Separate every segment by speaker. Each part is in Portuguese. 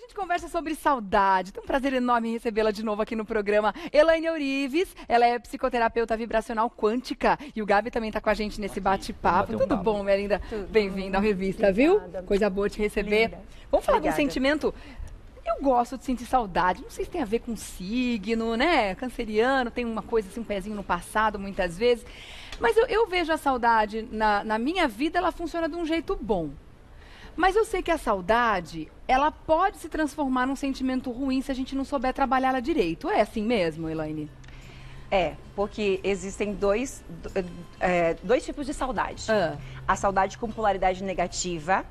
Speaker 1: gente conversa sobre saudade. Tem um prazer enorme em recebê-la de novo aqui no programa. Elaine Ourives, ela é psicoterapeuta vibracional quântica. E o Gabi também está com a gente nesse bate-papo. Tudo bom, minha linda? Bem-vinda à revista,
Speaker 2: Obrigada.
Speaker 1: viu? Coisa boa te receber.
Speaker 2: Linda.
Speaker 1: Vamos falar de um
Speaker 2: Obrigada.
Speaker 1: sentimento... Eu gosto de sentir saudade. Não sei se tem a ver com signo, né? Canceriano, tem uma coisa assim, um pezinho no passado, muitas vezes. Mas eu vejo a saudade, na minha vida, ela funciona de um jeito bom. Mas eu sei que a saudade, ela pode se transformar num sentimento ruim se a gente não souber trabalhá-la direito. É assim mesmo, Elaine?
Speaker 2: É, porque existem dois tipos de saudade. A saudade com polaridade negativa,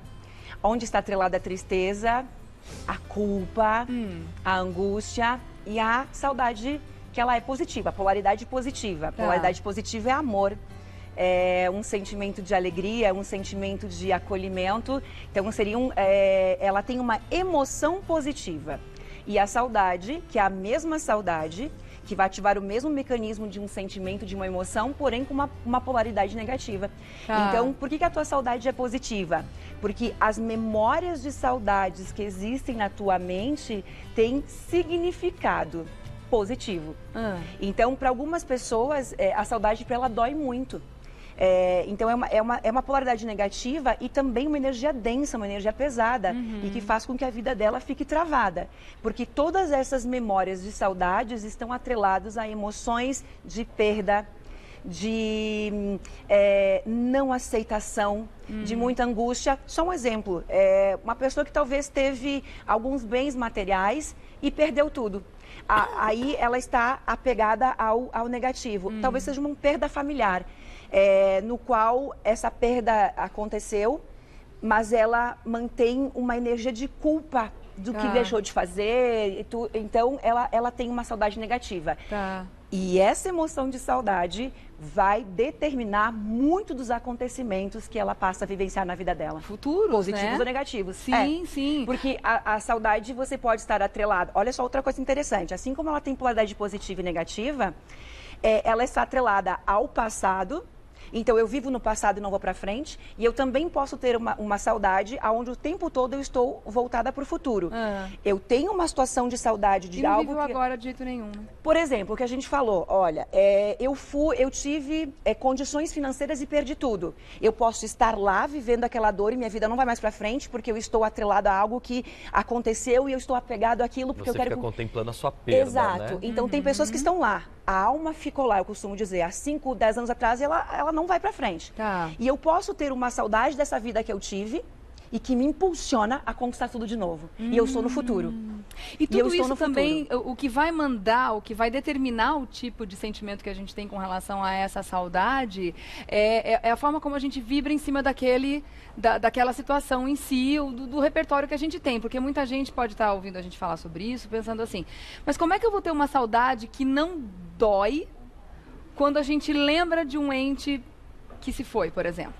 Speaker 2: onde está atrelada a tristeza, a culpa, a angústia, e a saudade que ela é positiva, a polaridade positiva. A polaridade positiva é amor. É um sentimento de alegria, um sentimento de acolhimento. Então, ela tem uma emoção positiva. E a saudade, que é a mesma saudade, que vai ativar o mesmo mecanismo de um sentimento, de uma emoção, porém com uma polaridade negativa. Então, por que a tua saudade é positiva? Porque as memórias de saudades que existem na tua mente têm significado positivo. Então, para algumas pessoas, a saudade para ela dói muito. Então é uma polaridade negativa e também uma energia densa, uma energia pesada, e que faz com que a vida dela fique travada. Porque todas essas memórias de saudades estão atreladas a emoções de perda, de não aceitação, de muita angústia. Só um exemplo, uma pessoa que talvez teve alguns bens materiais e perdeu tudo. Aí ela está apegada ao negativo. Talvez seja uma perda familiar. No qual essa perda aconteceu, mas ela mantém uma energia de culpa do que deixou de fazer. Então, ela tem uma saudade negativa. E essa emoção de saudade vai determinar muito dos acontecimentos que ela passa a vivenciar na vida dela.
Speaker 1: Futuros,
Speaker 2: positivos,
Speaker 1: né?
Speaker 2: ou negativos.
Speaker 1: Sim.
Speaker 2: Porque a saudade você pode estar atrelada. Olha só outra coisa interessante. Assim como ela tem polaridade positiva e negativa, ela está atrelada ao passado. Então, eu vivo no passado e não vou para frente. E eu também posso ter uma saudade onde o tempo todo eu estou voltada para o futuro. Eu tenho uma situação de saudade de algo
Speaker 1: não vivo agora de jeito nenhum.
Speaker 2: Por exemplo, o que a gente falou, olha, eu tive condições financeiras e perdi tudo. Eu posso estar lá vivendo aquela dor e minha vida não vai mais para frente porque eu estou atrelada a algo que aconteceu e eu estou apegado àquilo porque
Speaker 3: Você
Speaker 2: eu quero...
Speaker 3: fica contemplando a sua perda,
Speaker 2: Exato.
Speaker 3: né?
Speaker 2: Então, tem pessoas que estão lá. A alma ficou lá, eu costumo dizer, há 5, 10 anos atrás, ela não vai para frente. E eu posso ter uma saudade dessa vida que eu tive e que me impulsiona a conquistar tudo de novo. E eu estou no futuro.
Speaker 1: E tudo isso também,
Speaker 2: futuro.
Speaker 1: o que vai mandar, o que vai determinar o tipo de sentimento que a gente tem com relação a essa saudade é a forma como a gente vibra em cima daquela situação em si, do repertório que a gente tem. Porque muita gente pode estar ouvindo a gente falar sobre isso, pensando assim, mas como é que eu vou ter uma saudade que não dói quando a gente lembra de um ente que se foi, por exemplo?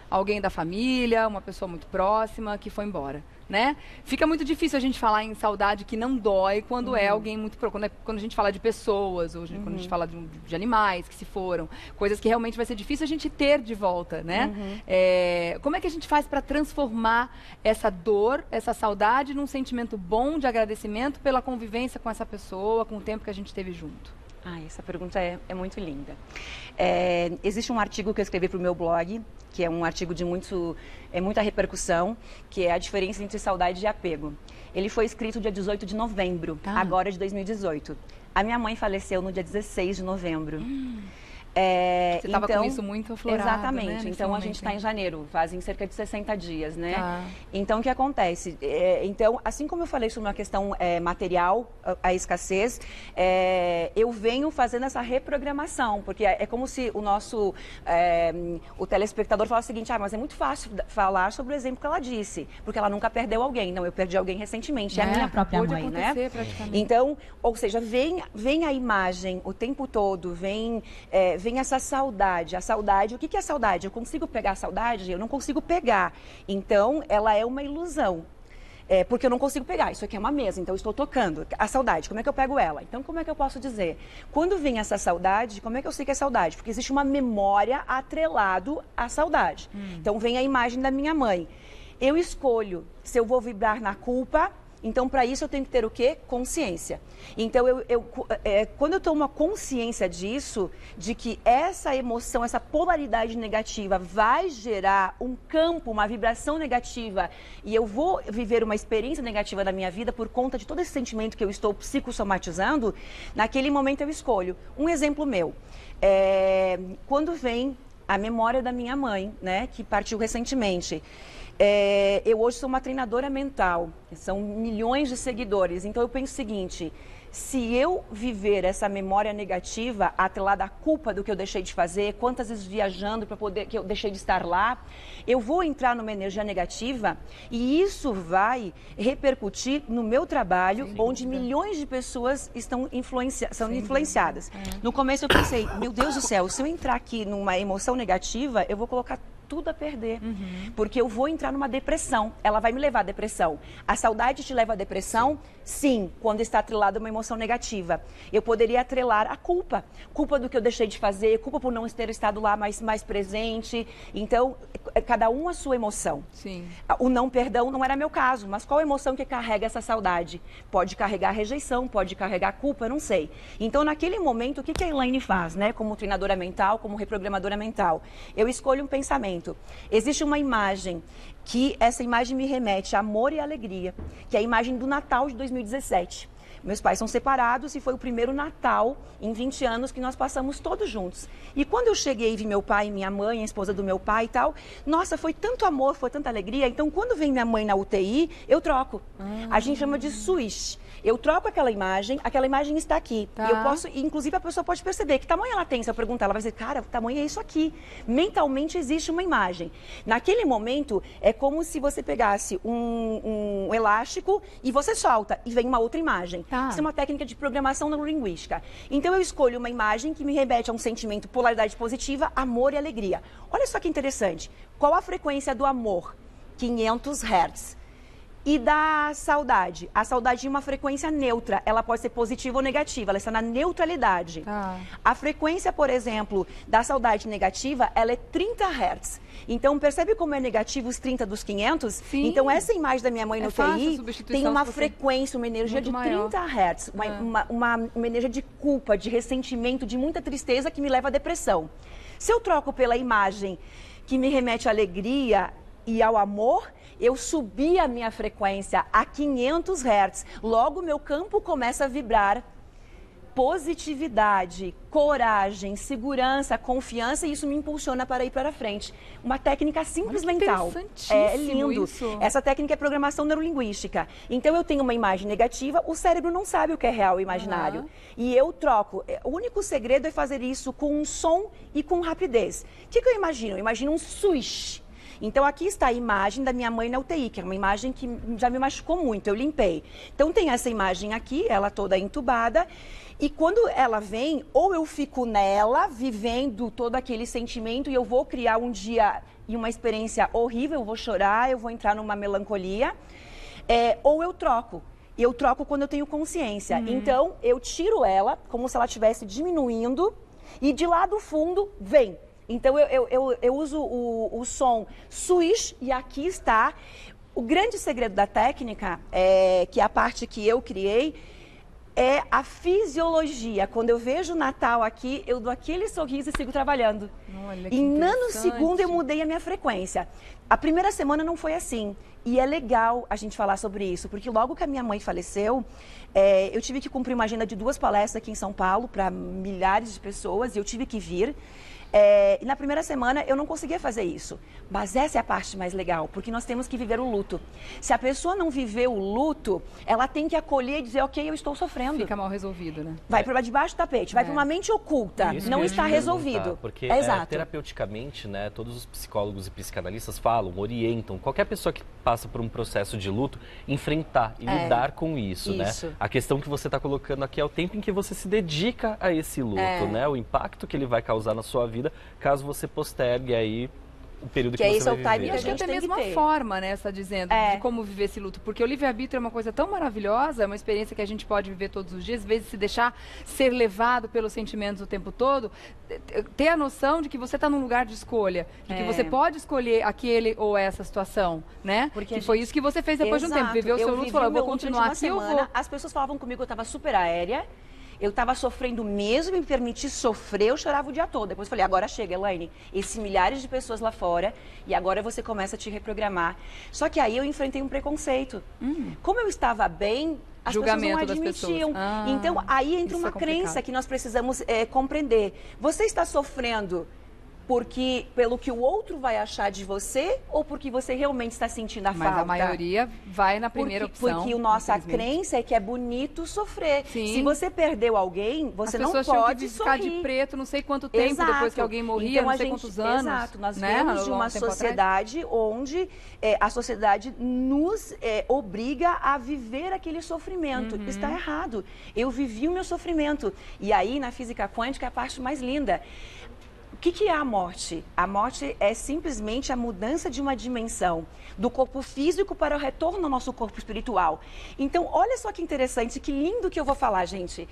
Speaker 1: Alguém da família, uma pessoa muito próxima que foi embora, né? Fica muito difícil a gente falar em saudade que não dói quando é alguém muito próximo. Quando a gente fala de pessoas, ou quando a gente fala de animais que se foram, coisas que realmente vai ser difícil a gente ter de volta, né? Como é que a gente faz para transformar essa dor, essa saudade, num sentimento bom de agradecimento pela convivência com essa pessoa, com o tempo que a gente teve junto?
Speaker 2: Essa pergunta é muito linda. Existe um artigo que eu escrevi para o meu blog, que é um artigo de muita repercussão, que é a diferença entre saudade e apego. Ele foi escrito dia 18 de novembro, agora de 2018. A minha mãe faleceu no dia 16 de novembro.
Speaker 1: Você estava com isso muito aflorado,
Speaker 2: exatamente.
Speaker 1: né,
Speaker 2: Então, a gente está em janeiro, fazem cerca de 60 dias, né? Então, o que acontece? Então, assim como eu falei sobre uma questão material, a escassez, eu venho fazendo essa reprogramação, porque é como se o telespectador falasse o seguinte, mas é muito fácil falar sobre o exemplo que ela disse, porque ela nunca perdeu alguém. Não, eu perdi alguém recentemente, é a minha própria mãe, né? Então, ou seja, vem a imagem o tempo todo, vem essa saudade. A saudade, o que é saudade? Eu consigo pegar a saudade? Eu não consigo pegar. Então, ela é uma ilusão. Porque eu não consigo pegar. Isso aqui é uma mesa, então eu estou tocando. A saudade, como é que eu pego ela? Então, como é que eu posso dizer? Quando vem essa saudade, como é que eu sei que é saudade? Porque existe uma memória atrelado à saudade. Então, vem a imagem da minha mãe. Eu escolho se eu vou vibrar na culpa, Então, para isso, eu tenho que ter o quê? Consciência. Então, quando eu tomo a consciência disso, de que essa emoção, essa polaridade negativa vai gerar um campo, uma vibração negativa, e eu vou viver uma experiência negativa na minha vida por conta de todo esse sentimento que eu estou psicossomatizando, naquele momento eu escolho. Um exemplo meu, quando vem a memória da minha mãe, né, que partiu recentemente. Eu hoje sou uma treinadora mental, são milhões de seguidores, então eu penso o seguinte, se eu viver essa memória negativa, atrelada à culpa do que eu deixei de fazer, quantas vezes viajando para poder, que eu deixei de estar lá, eu vou entrar numa energia negativa e isso vai repercutir no meu trabalho, onde milhões de pessoas são influenciadas. No começo eu pensei, meu Deus do céu, se eu entrar aqui numa emoção negativa, eu vou colocar tudo a perder, porque eu vou entrar numa depressão, ela vai me levar à depressão. A saudade te leva à depressão? Sim, quando está atrelada a uma emoção negativa. Eu poderia atrelar a culpa do que eu deixei de fazer, culpa por não ter estado lá mais presente. Então, cada um a sua emoção.
Speaker 1: Sim.
Speaker 2: O não perdão não era meu caso, mas qual emoção que carrega essa saudade? Pode carregar rejeição, pode carregar culpa, eu não sei. Então, naquele momento, o que a Elaine faz, né? Como treinadora mental, como reprogramadora mental? Eu escolho um pensamento. Existe uma imagem que essa imagem me remete a amor e alegria, que é a imagem do Natal de 2017. Meus pais são separados e foi o primeiro Natal em 20 anos que nós passamos todos juntos. E quando eu cheguei e vi meu pai e minha mãe, a esposa do meu pai e tal, nossa, foi tanto amor, foi tanta alegria. Então, quando vem minha mãe na UTI, eu troco. A gente chama de switch. Eu troco aquela imagem está aqui.
Speaker 1: Tá.
Speaker 2: E eu posso, inclusive a pessoa pode perceber que tamanho ela tem. Se eu perguntar, ela vai dizer, cara, o tamanho é isso aqui. Mentalmente existe uma imagem. Naquele momento, é como se você pegasse um elástico e você solta e vem uma outra imagem.
Speaker 1: Tá.
Speaker 2: Isso é uma técnica de programação neurolinguística. Então eu escolho uma imagem que me remete a um sentimento, polaridade positiva, amor e alegria. Olha só que interessante. Qual a frequência do amor? 500 Hz. E da saudade? A saudade tem uma frequência neutra. Ela pode ser positiva ou negativa. Ela está na neutralidade.
Speaker 1: Tá.
Speaker 2: A frequência, por exemplo, da saudade negativa, ela é 30 Hz. Então, percebe como é negativo os 30 dos 500?
Speaker 1: Sim.
Speaker 2: Então, essa imagem da minha mãe no TI tem uma
Speaker 1: se você-
Speaker 2: frequência, uma energia
Speaker 1: Muito
Speaker 2: de 30 Hz. Uma energia de culpa, de ressentimento, de muita tristeza que me leva à depressão. Se eu troco pela imagem que me remete à alegria e ao amor, eu subi a minha frequência a 500 Hz. Logo, meu campo começa a vibrar positividade, coragem, segurança, confiança, e isso me impulsiona para ir para frente. Uma técnica simples mental. É lindo.
Speaker 1: Isso.
Speaker 2: Essa técnica é programação neurolinguística. Então, eu tenho uma imagem negativa, o cérebro não sabe o que é real e imaginário. E eu troco. O único segredo é fazer isso com um som e com rapidez. O que eu imagino? Eu imagino um switch. Então, aqui está a imagem da minha mãe na UTI, que é uma imagem que já me machucou muito, eu limpei. Então, tem essa imagem aqui, ela toda entubada, e quando ela vem, ou eu fico nela, vivendo todo aquele sentimento, e eu vou criar um dia e uma experiência horrível, eu vou chorar, eu vou entrar numa melancolia, ou eu troco. E eu troco quando eu tenho consciência. Então, eu tiro ela, como se ela estivesse diminuindo, e de lá do fundo, vem. Então, eu uso o som switch e aqui está. O grande segredo da técnica, que é a parte que eu criei, é a fisiologia. Quando eu vejo o Natal aqui, eu dou aquele sorriso e sigo trabalhando.
Speaker 1: Olha, que
Speaker 2: em
Speaker 1: interessante.
Speaker 2: nanosegundo eu mudei a minha frequência. A primeira semana não foi assim. E é legal a gente falar sobre isso, porque logo que a minha mãe faleceu, eu tive que cumprir uma agenda de 2 palestras aqui em São Paulo para milhares de pessoas, e eu tive que vir. E na primeira semana eu não conseguia fazer isso. Mas essa é a parte mais legal, porque nós temos que viver o luto. Se a pessoa não viver o luto, ela tem que acolher e dizer, ok, eu estou sofrendo.
Speaker 1: Fica mal resolvido, né?
Speaker 2: Vai para debaixo do tapete, vai para uma mente oculta,
Speaker 3: Isso
Speaker 2: não
Speaker 3: que eu ia
Speaker 2: está
Speaker 3: te
Speaker 2: resolvido.
Speaker 3: perguntar, Porque
Speaker 2: Exato.
Speaker 3: terapeuticamente, né, todos os psicólogos e psicanalistas falam, orientam qualquer pessoa que passa por um processo de luto, enfrentar e lidar com isso, né? A questão que você está colocando aqui é o tempo em que você se dedica a esse luto, né? O impacto que ele vai causar na sua vida, caso você postergue aí o período que
Speaker 2: é
Speaker 3: você vai
Speaker 2: o timing
Speaker 3: viver.
Speaker 2: que a
Speaker 1: Acho que
Speaker 2: gente
Speaker 1: até
Speaker 2: tem
Speaker 1: mesmo
Speaker 2: que
Speaker 1: a
Speaker 2: ter.
Speaker 1: forma, né, está dizendo, de como viver esse luto. Porque o livre-arbítrio é uma coisa tão maravilhosa, é uma experiência que a gente pode viver todos os dias, às vezes se deixar ser levado pelos sentimentos o tempo todo, ter a noção de que você está num lugar de escolha, de que você pode escolher aquele ou essa situação, né?
Speaker 2: Porque
Speaker 1: que foi isso que você fez depois de um tempo, viveu o seu luto e falou, eu vou continuar aqui, eu vou.
Speaker 2: As pessoas falavam comigo, eu estava super aérea, eu estava sofrendo mesmo, me permiti sofrer, eu chorava o dia todo. Depois eu falei, agora chega, Elaine, esses milhares de pessoas lá fora, e agora você começa a te reprogramar. Só que aí eu enfrentei um preconceito. Como eu estava bem, as pessoas não admitiam. Então, aí entra uma crença que nós precisamos compreender. Você está sofrendo pelo que o outro vai achar de você ou porque você realmente está sentindo a falta?
Speaker 1: Mas a maioria vai na primeira opção.
Speaker 2: Porque a nossa crença é que é bonito sofrer.
Speaker 1: Sim.
Speaker 2: Se você perdeu alguém, você não pode sorrir.
Speaker 1: Ficar de preto não sei quanto tempo depois que alguém morria, então, não sei quantos anos.
Speaker 2: Exato. Nós vemos de uma sociedade onde a sociedade nos obriga a viver aquele sofrimento. Está errado. Eu vivi o meu sofrimento. E aí, na física quântica, é a parte mais linda. O que é a morte? A morte é simplesmente a mudança de uma dimensão do corpo físico para o retorno ao nosso corpo espiritual. Então, olha só que interessante, que lindo que eu vou falar, gente.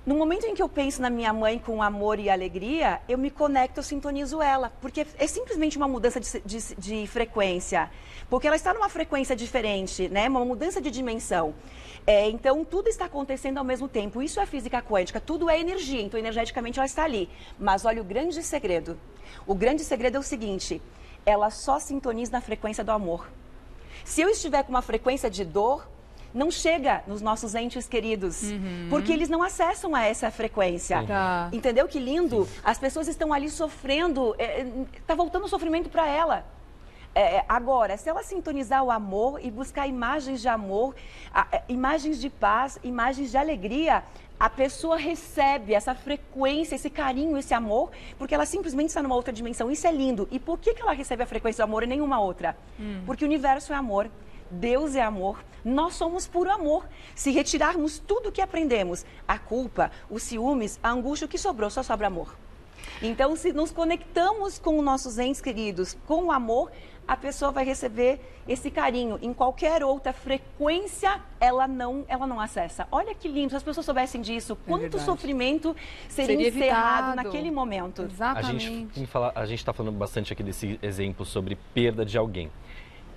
Speaker 2: No momento em que eu penso na minha mãe com amor e alegria, eu me conecto, eu sintonizo ela, porque é simplesmente uma mudança de frequência, porque ela está numa frequência diferente, né? Uma mudança de dimensão. Então, tudo está acontecendo ao mesmo tempo. Isso é física quântica, tudo é energia, então energeticamente ela está ali. Mas olha o grande segredo. O grande segredo é o seguinte, ela só sintoniza na frequência do amor. Se eu estiver com uma frequência de dor, não chega nos nossos entes queridos, porque eles não acessam a essa frequência. Entendeu que lindo? As pessoas estão ali sofrendo, está voltando o sofrimento para ela. Agora, se ela sintonizar o amor e buscar imagens de amor, imagens de paz, imagens de alegria, a pessoa recebe essa frequência, esse carinho, esse amor, porque ela simplesmente está numa outra dimensão. Isso é lindo. E por que ela recebe a frequência do amor e nenhuma outra? Porque o universo é amor. Deus é amor, nós somos puro amor. Se retirarmos tudo que aprendemos, a culpa, os ciúmes, a angústia, o que sobrou, só sobra amor. Então, se nos conectamos com os nossos entes queridos, com o amor, a pessoa vai receber esse carinho. Em qualquer outra frequência, ela não acessa. Olha que lindo, se as pessoas soubessem disso, quanto sofrimento seria encerrado naquele momento.
Speaker 1: Exatamente.
Speaker 3: A gente está falando bastante aqui desse exemplo sobre perda de alguém.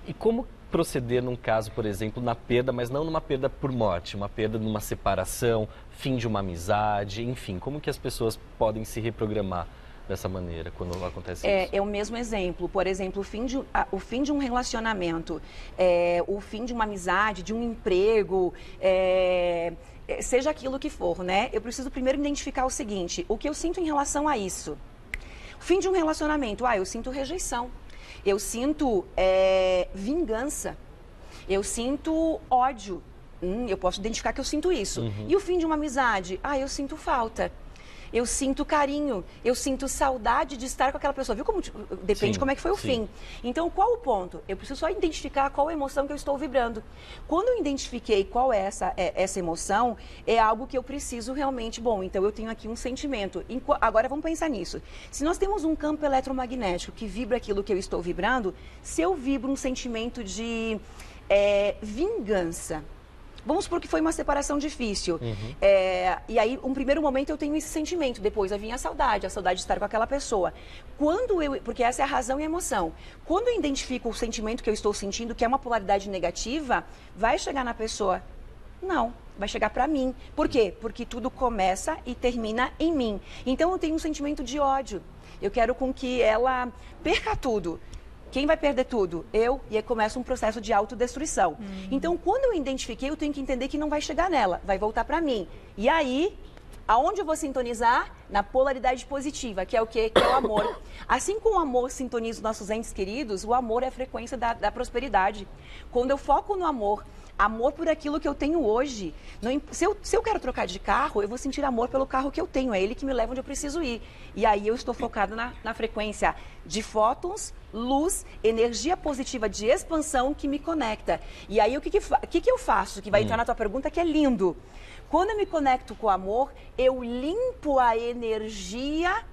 Speaker 3: E como proceder num caso, por exemplo, na perda, mas não numa perda por morte, uma perda numa separação, fim de uma amizade, enfim, como que as pessoas podem se reprogramar dessa maneira quando acontece isso?
Speaker 2: É o mesmo exemplo, por exemplo, o fim de um relacionamento, o fim de uma amizade, de um emprego, seja aquilo que for, né? Eu preciso primeiro identificar o seguinte, o que eu sinto em relação a isso. O fim de um relacionamento, eu sinto rejeição. Eu sinto vingança, eu sinto ódio, eu posso identificar que eu sinto isso. E o fim de uma amizade? Eu sinto falta, eu sinto carinho, eu sinto saudade de estar com aquela pessoa. Viu como depende de como é que foi o fim. Então, qual o ponto? Eu preciso só identificar qual a emoção que eu estou vibrando. Quando eu identifiquei qual é essa emoção, é algo que eu preciso realmente, então eu tenho aqui um sentimento. Agora vamos pensar nisso. Se nós temos um campo eletromagnético que vibra aquilo que eu estou vibrando, se eu vibro um sentimento de vingança, vamos supor que foi uma separação difícil. E aí, um primeiro momento eu tenho esse sentimento, depois vai vir a saudade de estar com aquela pessoa. Porque essa é a razão e a emoção. Quando eu identifico o sentimento que eu estou sentindo, que é uma polaridade negativa, vai chegar na pessoa? Não, vai chegar para mim. Por quê? Porque tudo começa e termina em mim. Então eu tenho um sentimento de ódio. Eu quero com que ela perca tudo. Quem vai perder tudo? Eu. E aí começa um processo de autodestruição. Então, quando eu identifiquei, eu tenho que entender que não vai chegar nela, vai voltar para mim. E aí, aonde eu vou sintonizar? Na polaridade positiva, que é o quê? Que é o amor. Assim como o amor sintoniza os nossos entes queridos, o amor é a frequência da prosperidade. Quando eu foco no amor por aquilo que eu tenho hoje. Se eu quero trocar de carro, eu vou sentir amor pelo carro que eu tenho. É ele que me leva onde eu preciso ir. E aí eu estou focado na frequência de fótons, luz, energia positiva de expansão que me conecta. E aí o que eu faço? Que vai entrar na tua pergunta, que é lindo. Quando eu me conecto com o amor, eu limpo a energia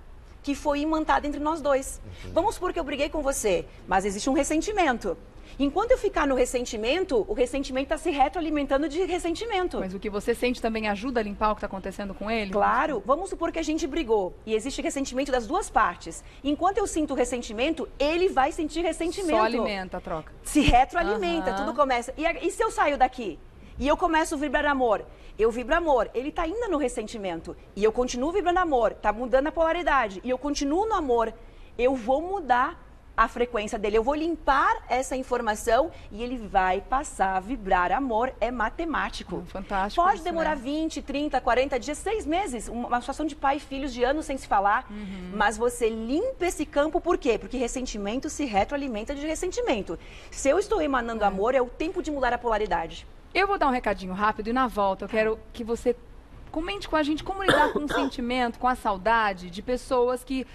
Speaker 2: que foi imantada entre nós dois. Vamos supor que eu briguei com você, mas existe um ressentimento. Enquanto eu ficar no ressentimento, o ressentimento está se retroalimentando de ressentimento.
Speaker 1: Mas o que você sente também ajuda a limpar o que está acontecendo com ele?
Speaker 2: Claro. Vamos supor que a gente brigou e existe ressentimento das duas partes. Enquanto eu sinto ressentimento, ele vai sentir ressentimento.
Speaker 1: Só alimenta a troca.
Speaker 2: Se retroalimenta, tudo começa. E se eu saio daqui e eu começo a vibrar amor? Eu vibro amor, ele está ainda no ressentimento. E eu continuo vibrando amor, está mudando a polaridade. E eu continuo no amor, eu vou mudar a frequência dele, eu vou limpar essa informação e ele vai passar a vibrar amor, é matemático.
Speaker 1: Fantástico.
Speaker 2: Pode
Speaker 1: isso,
Speaker 2: demorar
Speaker 1: né?
Speaker 2: 20, 30, 40 dias, 6 meses, uma situação de pai e filhos de anos sem se falar, mas você limpa esse campo, por quê? Porque ressentimento se retroalimenta de ressentimento. Se eu estou emanando amor, é o tempo de mudar a polaridade.
Speaker 1: Eu vou dar um recadinho rápido e na volta eu quero que você comente com a gente como lidar com o sentimento, com a saudade de pessoas que,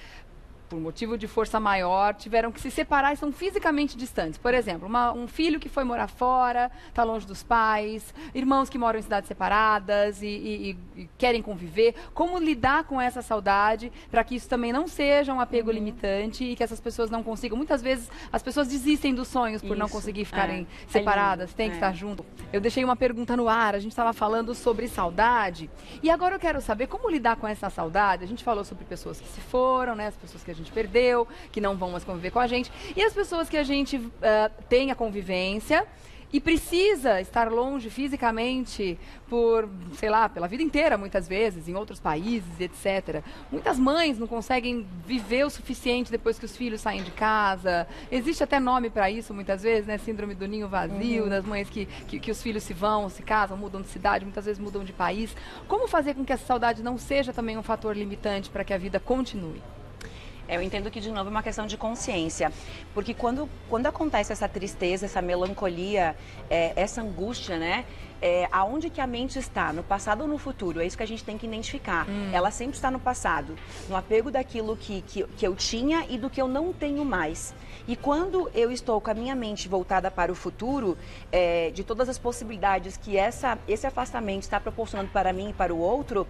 Speaker 1: por motivo de força maior, tiveram que se separar e são fisicamente distantes. Por exemplo, um filho que foi morar fora, está longe dos pais, irmãos que moram em cidades separadas e querem conviver. Como lidar com essa saudade para que isso também não seja um apego limitante e que essas pessoas não consigam. Muitas vezes as pessoas desistem dos sonhos por não conseguir ficarem separadas, tem que estar junto. Eu deixei uma pergunta no ar, a gente estava falando sobre saudade e agora eu quero saber como lidar com essa saudade. A gente falou sobre pessoas que se foram, né, as pessoas que a gente perdeu, que não vão mais conviver com a gente, e as pessoas que a gente tem a convivência e precisa estar longe fisicamente por, sei lá, pela vida inteira, muitas vezes, em outros países, etc. Muitas mães não conseguem viver o suficiente depois que os filhos saem de casa. Existe até nome para isso, muitas vezes, né? Síndrome do ninho vazio, das mães que os filhos se vão, se casam, mudam de cidade, muitas vezes mudam de país. Como fazer com que essa saudade não seja também um fator limitante para que a vida continue?
Speaker 2: Eu entendo que, de novo, é uma questão de consciência. Porque quando acontece essa tristeza, essa melancolia, essa angústia, né? Aonde que a mente está? No passado ou no futuro? É isso que a gente tem que identificar. Ela sempre está no passado. No apego daquilo que eu tinha e do que eu não tenho mais. E quando eu estou com a minha mente voltada para o futuro, de todas as possibilidades que esse afastamento está proporcionando para mim e para o outro,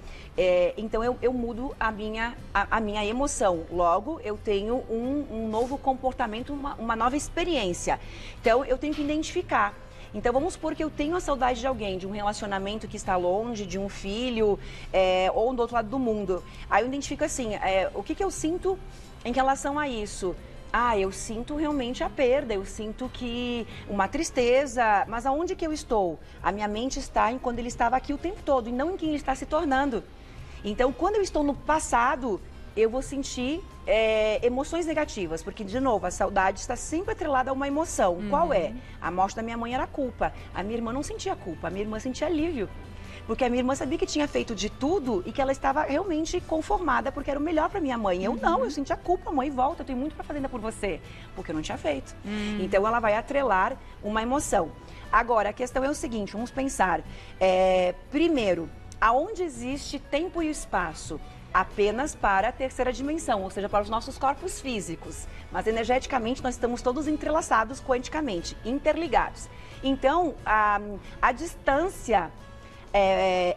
Speaker 2: então eu mudo a minha emoção. Logo, eu tenho um novo comportamento, uma nova experiência. Então, eu tenho que identificar. Então, vamos supor que eu tenho a saudade de alguém, de um relacionamento que está longe, de um filho, ou do outro lado do mundo. Aí eu identifico assim, o que eu sinto em relação a isso? Eu sinto realmente a perda, eu sinto que uma tristeza, mas aonde que eu estou? A minha mente está em quando ele estava aqui o tempo todo e não em quem ele está se tornando. Então, quando eu estou no passado, eu vou sentir emoções negativas, porque, de novo, a saudade está sempre atrelada a uma emoção. Qual é? A morte da minha mãe era culpa. A minha irmã não sentia culpa, a minha irmã sentia alívio. Porque a minha irmã sabia que tinha feito de tudo e que ela estava realmente conformada porque era o melhor para minha mãe. Eu não, eu sentia culpa, mãe, volta, eu tenho muito para fazer ainda por você, porque eu não tinha feito. Então ela vai atrelar uma emoção. Agora, a questão é o seguinte, vamos pensar. Primeiro, aonde existe tempo e espaço? Apenas para a terceira dimensão, ou seja, para os nossos corpos físicos. Mas energeticamente nós estamos todos entrelaçados quanticamente, interligados. Então, a distância,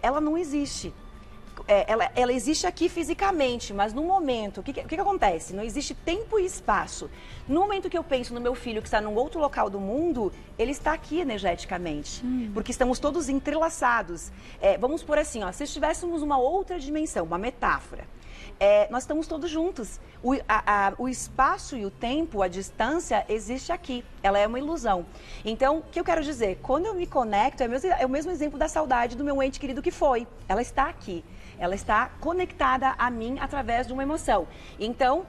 Speaker 2: ela não existe. Ela existe aqui fisicamente, mas no momento, o que acontece? Não existe tempo e espaço. No momento que eu penso no meu filho que está num outro local do mundo, ele está aqui energeticamente, porque estamos todos entrelaçados. Vamos por assim, se estivéssemos uma outra dimensão, uma metáfora, nós estamos todos juntos. O espaço e o tempo, a distância, existe aqui. Ela é uma ilusão. Então, o que eu quero dizer? Quando eu me conecto, é o mesmo exemplo da saudade do meu ente querido que foi. Ela está aqui. Ela está conectada a mim através de uma emoção. Então,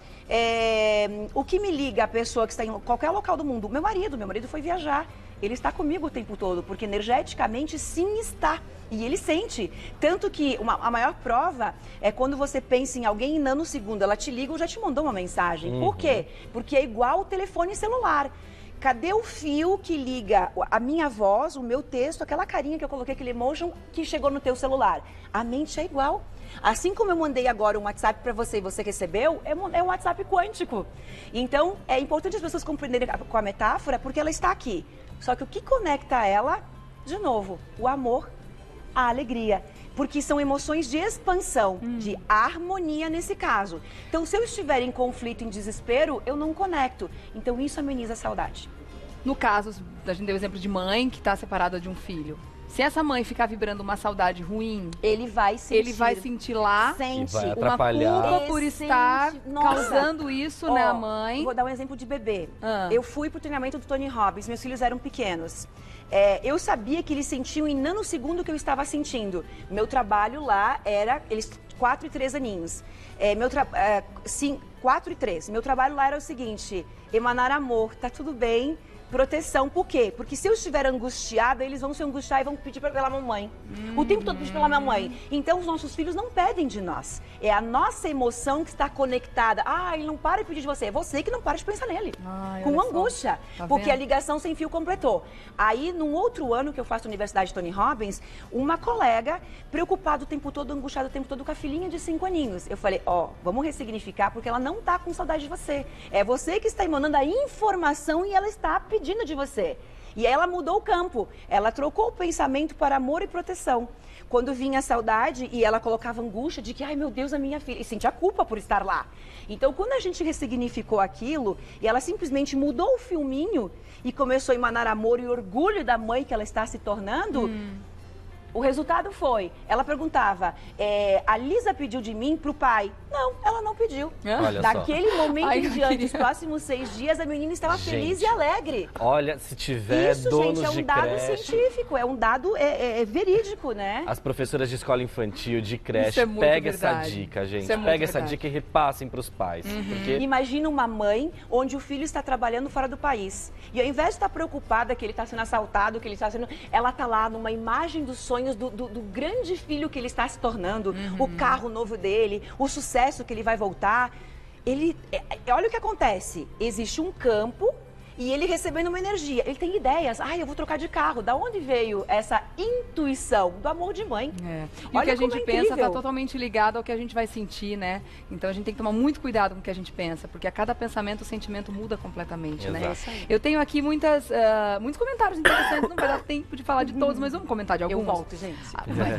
Speaker 2: o que me liga a pessoa que está em qualquer local do mundo? Meu marido foi viajar. Ele está comigo o tempo todo, porque energeticamente sim está. E ele sente. Tanto que a maior prova é quando você pensa em alguém e nanosegundo, ela te liga ou já te mandou uma mensagem. Por quê? Porque é igual o telefone celular. Cadê o fio que liga a minha voz, o meu texto, aquela carinha que eu coloquei, aquele emotion que chegou no teu celular? A mente é igual. Assim como eu mandei agora um WhatsApp para você e você recebeu, é um WhatsApp quântico. Então, é importante as pessoas compreenderem com a metáfora, porque ela está aqui. Só que o que conecta ela, de novo, o amor, a alegria. Porque são emoções de expansão, de harmonia nesse caso. Então, se eu estiver em conflito, em desespero, eu não conecto. Então, isso ameniza a saudade.
Speaker 1: No caso, a gente deu o exemplo de mãe que está separada de um filho. Se essa mãe ficar vibrando uma saudade ruim,
Speaker 2: ele vai
Speaker 1: sentir lá
Speaker 3: uma
Speaker 1: culpa por estar causando isso, né, a mãe.
Speaker 2: Vou dar um exemplo de bebê. Eu fui pro treinamento do Tony Robbins, meus filhos eram pequenos. Eu sabia que eles sentiam em nanosegundo o que eu estava sentindo. Meu trabalho lá era, eles 4 e 3 aninhos. 4 e 3. Meu trabalho lá era o seguinte, emanar amor, tá tudo bem. Proteção, por quê? Porque se eu estiver angustiada, eles vão se angustiar e vão pedir pela mamãe. O tempo todo pedir pela mamãe. Então, os nossos filhos não pedem de nós. É a nossa emoção que está conectada. Ah, ele não para de pedir de você. É você que não para de pensar nele. Com angústia. Tá porque vendo? A ligação sem fio completou. Aí, num outro ano que eu faço a Universidade Tony Robbins, uma colega, preocupada o tempo todo, angustiada o tempo todo com a filhinha de 5 aninhos. Eu falei, vamos ressignificar, porque ela não está com saudade de você. É você que está emanando a informação e ela está pedindo de você. E ela mudou o campo. Ela trocou o pensamento para amor e proteção. Quando vinha a saudade e ela colocava angústia de que, ai meu Deus, a minha filha, e sentia culpa por estar lá. Então, quando a gente ressignificou aquilo e ela simplesmente mudou o filminho e começou a emanar amor e orgulho da mãe que ela está se tornando, o resultado foi, ela perguntava, a Lisa pediu de mim pro pai? Não, ela não pediu. Daquele momento em diante, os próximos 6 dias, a menina estava feliz e alegre.
Speaker 3: Olha, se tiver donos de creche... Isso, gente, é um
Speaker 2: dado científico, é um dado verídico, né?
Speaker 3: As professoras de escola infantil, de creche, pega essa dica, gente. Pega essa dica e repassem pros pais. Porque...
Speaker 2: Imagina uma mãe onde o filho está trabalhando fora do país. E ao invés de estar preocupada que ele está sendo assaltado, que ele está sendo... Ela está lá numa imagem do sonho do grande filho que ele está se tornando, o carro novo dele, o sucesso que ele vai voltar. Olha o que acontece, existe um campo e ele recebendo uma energia, ele tem ideias, eu vou trocar de carro, da onde veio essa intuição? Do amor de mãe.
Speaker 1: E olha o que a gente pensa está totalmente ligado ao que a gente vai sentir, né? Então a gente tem que tomar muito cuidado com o que a gente pensa, porque a cada pensamento o sentimento muda completamente, né? Eu tenho aqui muitos comentários interessantes, não vai dar tempo de falar de todos, mas vamos comentar de alguns.
Speaker 2: Eu volto, gente.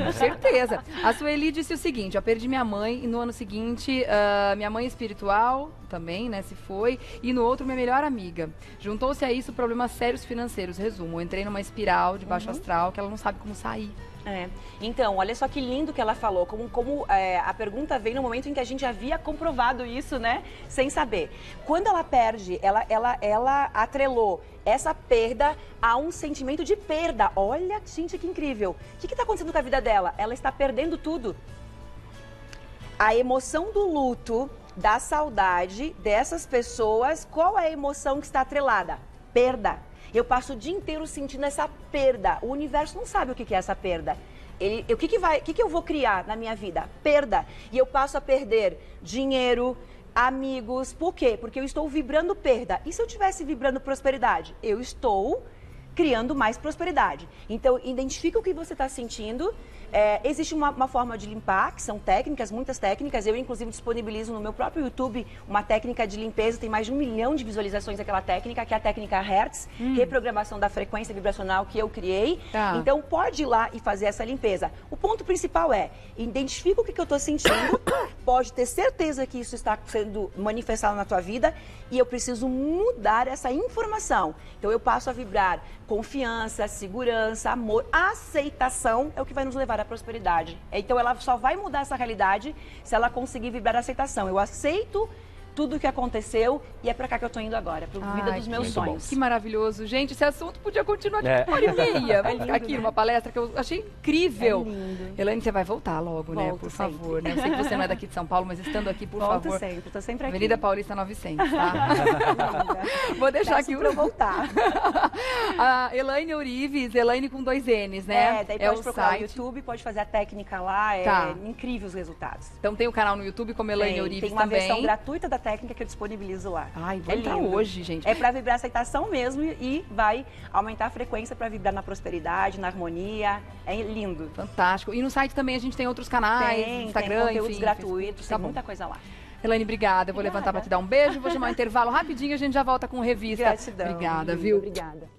Speaker 1: Com certeza. A Sueli disse o seguinte, perdi minha mãe e no ano seguinte, minha mãe espiritual também, né, se foi, e no outro minha melhor amiga. Juntou-se a isso problemas sérios financeiros. Resumo, eu entrei numa espiral de baixo astral que ela não sabe como sair.
Speaker 2: Então, olha só que lindo que ela falou, como a pergunta veio no momento em que a gente havia comprovado isso, né, sem saber. Quando ela perde, ela atrelou essa perda a um sentimento de perda. Olha, gente, que incrível. O que está acontecendo com a vida dela? Ela está perdendo tudo. A emoção do luto, da saudade dessas pessoas, qual é a emoção que está atrelada? Perda. Eu passo o dia inteiro sentindo essa perda. O universo não sabe o que é essa perda. O que eu vou criar na minha vida? Perda. E eu passo a perder dinheiro, amigos. Por quê? Porque eu estou vibrando perda. E se eu estivesse vibrando prosperidade? Eu estou criando mais prosperidade. Então, identifica o que você está sentindo. Existe uma forma de limpar, que são técnicas, muitas técnicas. Eu, inclusive, disponibilizo no meu próprio YouTube uma técnica de limpeza. Tem mais de 1 milhão de visualizações daquela técnica, que é a técnica Hertz, reprogramação da frequência vibracional que eu criei. Então, pode ir lá e fazer essa limpeza. O ponto principal é, identifica o que eu estou sentindo, pode ter certeza que isso está sendo manifestado na tua vida e eu preciso mudar essa informação. Então, eu passo a vibrar confiança, segurança, amor, aceitação é o que vai nos levar à prosperidade. Então, ela só vai mudar essa realidade se ela conseguir vibrar a aceitação. Eu aceito tudo o que aconteceu e é pra cá que eu tô indo agora, pra vida dos meus sonhos.
Speaker 1: Que maravilhoso. Gente, esse assunto podia continuar de 1h30. Vamos ficar aqui numa palestra que eu achei incrível. Elaine, você vai voltar logo, né? Por favor, né? Eu sei que você não é daqui de São Paulo, mas estando aqui, por favor.
Speaker 2: Volto sempre, tô sempre aqui.
Speaker 1: Avenida Paulista 900, tá? Vou deixar aqui
Speaker 2: pra eu voltar.
Speaker 1: A Elaine Eurives, Elaine com 2 N's, né?
Speaker 2: Daí pode procurar no YouTube, pode fazer a técnica lá, incrível os resultados.
Speaker 1: Então tem o canal no YouTube como Elaine Eurives
Speaker 2: também. Tem uma
Speaker 1: versão
Speaker 2: gratuita da técnica que eu disponibilizo lá.
Speaker 1: Vou entrar hoje, gente.
Speaker 2: É pra vibrar aceitação mesmo e vai aumentar a frequência pra vibrar na prosperidade, na harmonia. É lindo.
Speaker 1: Fantástico. E no site também a gente tem outros canais, Instagram,
Speaker 2: tem conteúdos gratuitos, tem muita coisa lá.
Speaker 1: Elaine, obrigada. Eu vou levantar pra te dar um beijo, vou chamar um intervalo rapidinho, a gente já volta com revista.
Speaker 2: Gratidão.
Speaker 1: Obrigada, viu?
Speaker 2: Obrigada.